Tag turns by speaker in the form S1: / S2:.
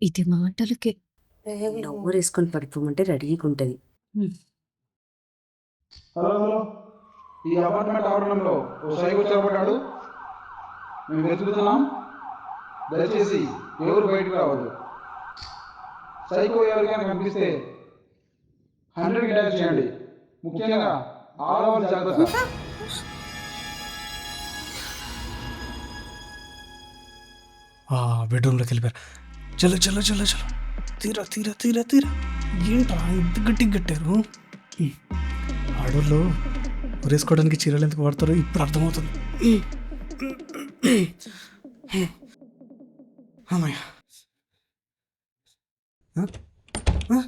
S1: ఇది మాటలకే
S2: నవ్వురేసుకొని పడిపోమంటే రెడీగా ఉంటుంది.
S3: హలో హలో, ఈ అపార్ట్మెంట్ ఆవరణంలో ఓ సైకో చొరబడ్డాడు. మేము వెతుకుతున్నాం. దయచేసి ఎవరు బయటకు రావద్దు. సైకో ఎవరికైనా కనిపిస్తే 100కి డయల్ చేయండి. ముఖ్యంగా ఆడవాళ్ళు జాగ్రత్త.
S4: బెడ్రూమ్లోకి వెళ్ళిపోయారు. చలో చలో చలో చలో, తీరా తీరా తీరా తీరా. ఏంట్రా ఇంత గట్టిగా కట్టారు? ఆడోళ్ళు ఉరేసుకోవడానికి చీరలు ఎందుకు వాడతారో ఇప్పుడు అర్థమవుతుంది. అమ్మయ్య. ఆ? ఆ?